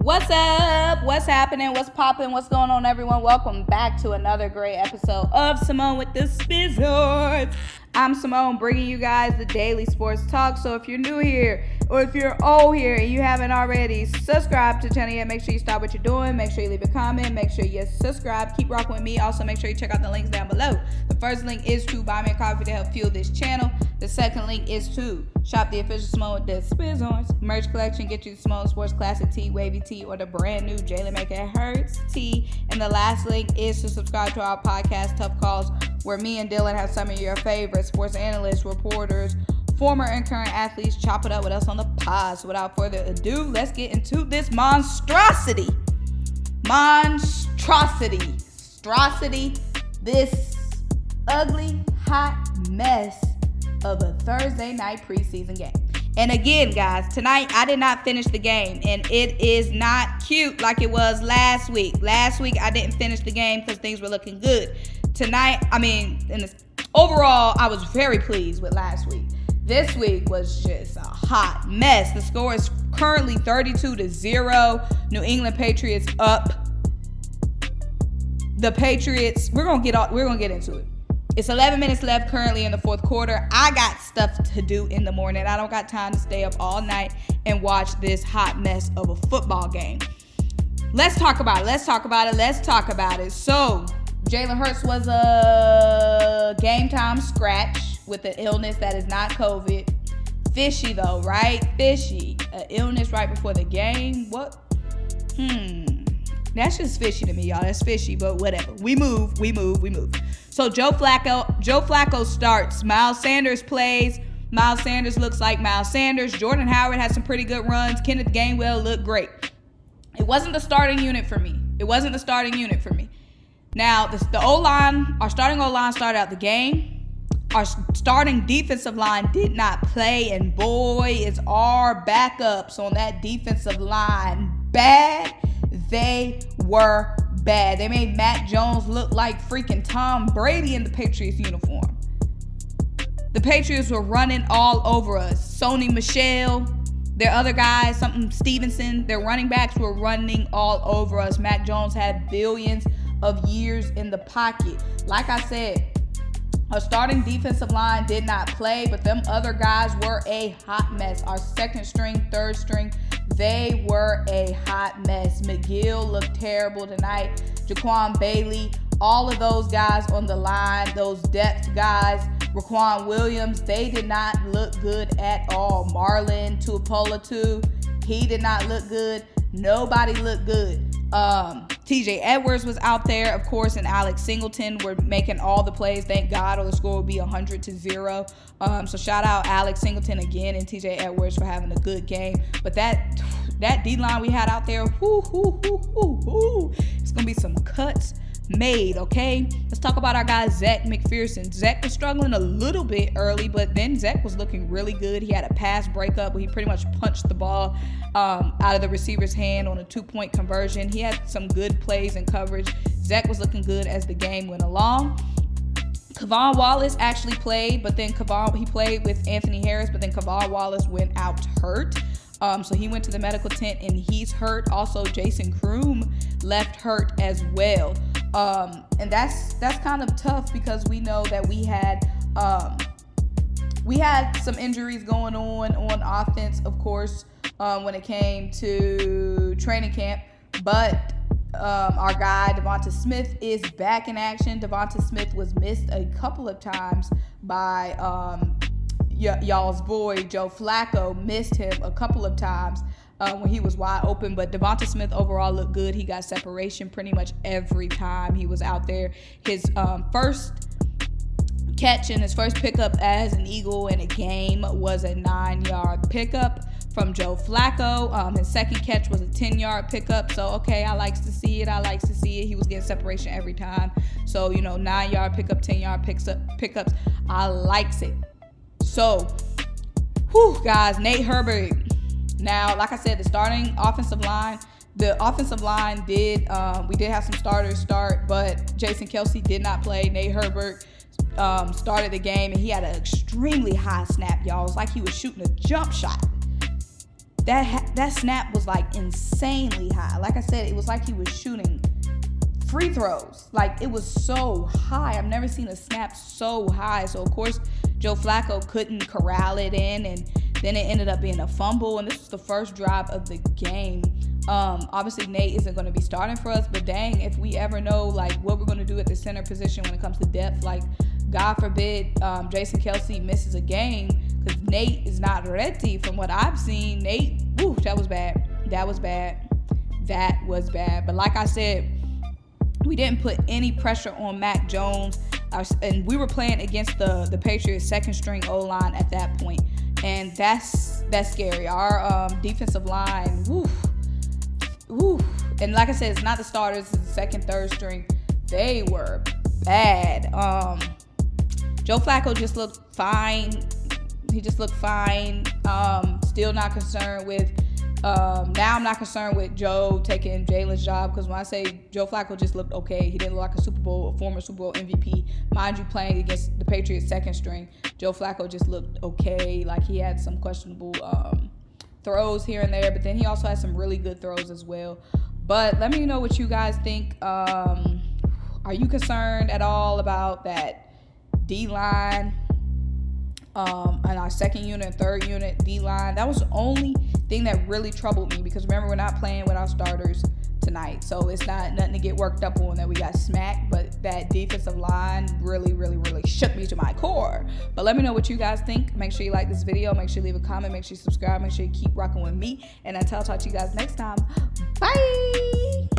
What's up? What's happening? What's popping? What's going on, everyone? Welcome back to another great episode of Simone with the Sports. I'm Simone, bringing you guys the daily sports talk. So if you're new here, or if you're old here and you haven't already subscribed to the channel yet, make sure you stop what you're doing. Make sure you leave a comment. Make sure you subscribe. Keep rocking with me. Also, make sure you check out the links down below. The first link is to buy me a coffee to help fuel this channel. The second link is to shop the official Simone with the Sports merch collection. Get you the Simone Sports Classic Tee, Wavy Tee, or the brand new JALEN Make It Hurts Tee. And the last link is to subscribe to our podcast, Tough Calls, where me and Dylan have some of your favorite sports analysts, reporters, former and current athletes chop it up with us on the pod. So without further ado, let's get into this monstrosity. This ugly, hot mess of a Thursday night preseason game. And again, guys, tonight I did not finish the game, and it is not cute like it was last week. Last week I didn't finish the game because things were looking good. Tonight, overall, I was very pleased with last week. This week was just a hot mess. The score is currently 32-0. New England Patriots up. The Patriots, we're gonna get into it. It's 11 minutes left currently in the fourth quarter. I got stuff to do in the morning. I don't got time to stay up all night and watch this hot mess of a football game. Let's talk about it. So, Jalen Hurts was a game time scratch with an illness that is not COVID. Fishy though, right? Fishy. An illness right before the game. What? That's just fishy to me, y'all. That's fishy, but whatever. We move. So Joe Flacco starts. Miles Sanders plays. Miles Sanders looks like Miles Sanders. Jordan Howard had some pretty good runs. Kenneth Gainwell looked great. It wasn't the starting unit for me. Now, the O-line, our starting O-line started out the game. Our starting defensive line did not play, and boy, is our backups on that defensive line bad. They were bad. They made Matt Jones look like freaking Tom Brady in the Patriots uniform. The Patriots were running all over us. Sony Michel, their other guys, Stevenson, their running backs were running all over us. Matt Jones had billions of years in the pocket. Like I said, our starting defensive line did not play, but them other guys were a hot mess. Our second string, third string, they were a hot mess. McGill looked terrible tonight. Jaquan Bailey, all of those guys on the line, those depth guys, Raquan Williams, they did not look good at all. Marlon Tuipulotu, he did not look good. Nobody looked good. TJ Edwards was out there, of course, and Alex Singleton were making all the plays, thank God, or the score would be 100-0. So shout out Alex Singleton again and TJ Edwards for having a good game. But that D-line we had out there, it's gonna be some cuts made, okay? Let's talk about our guy Zach Mcpherson. Zach was struggling a little bit early, but then Zach was looking really good. He had a pass breakup where he pretty much punched the ball out of the receiver's hand on a 2-point conversion. He had some good plays and coverage. Zach was looking good as the game went along. Kavon Wallace actually played, but then he played with Anthony Harris, but then Kavon Wallace went out hurt. So he went to the medical tent and he's hurt. Also, Jason Kroom left hurt as well. And that's kind of tough because we know that we had some injuries going on offense, of course, when it came to training camp. But our guy Devonta Smith is back in action. Devonta Smith was missed a couple of times by y'all's boy Joe Flacco. Missed him a couple of times when he was wide open, but Devonta Smith overall looked good. He got separation pretty much every time he was out there. His first catch and his first pickup as an Eagle in a game was a 9-yard pickup from Joe Flacco. His second catch was a 10-yard pickup. So, okay, I likes to see it. He was getting separation every time. So, 9-yard pickup, 10-yard pickups. I likes it. So, guys, Nate Herbert. Now, like I said, the starting offensive line, we did have some starters start, but Jason Kelce did not play. Nate Herbert started the game, and he had an extremely high snap, y'all. It was like he was shooting a jump shot. that snap was like insanely high. Like I said, it was like he was shooting free throws. Like, it was so high. I've never seen a snap so high. So of course Joe Flacco couldn't corral it in, and then it ended up being a fumble, and this was the first drive of the game. Obviously Nate isn't going to be starting for us, but dang, if we ever know like what we're going to do at the center position when it comes to depth, like God forbid Jason Kelce misses a game, because Nate is not ready from what I've seen. Nate, woo, that was bad. That was bad. That was bad. But like I said, we didn't put any pressure on Mac Jones, and we were playing against the Patriots second string O-line at that point, and that's scary. Our defensive line, woo. And like I said, it's not the starters, it's the second, third string. They were bad. Joe Flacco just looked fine. He just looked fine. Still not concerned with now I'm not concerned with Joe taking Jalen's job, because when I say Joe Flacco just looked okay, he didn't look like a former Super Bowl MVP. Mind you, playing against the Patriots second string, Joe Flacco just looked okay. Like, he had some questionable throws here and there, but then he also had some really good throws as well. But let me know what you guys think. Are you concerned at all about that D-line? And our second unit and third unit D-line, that was the only thing that really troubled me, because remember, we're not playing with our starters tonight, so it's not nothing to get worked up on that we got smacked, but that defensive line really shook me to my core. But let me know what you guys think. Make sure you like this video, make sure you leave a comment, make sure you subscribe, make sure you keep rocking with me, and until I talk to you guys next time, bye.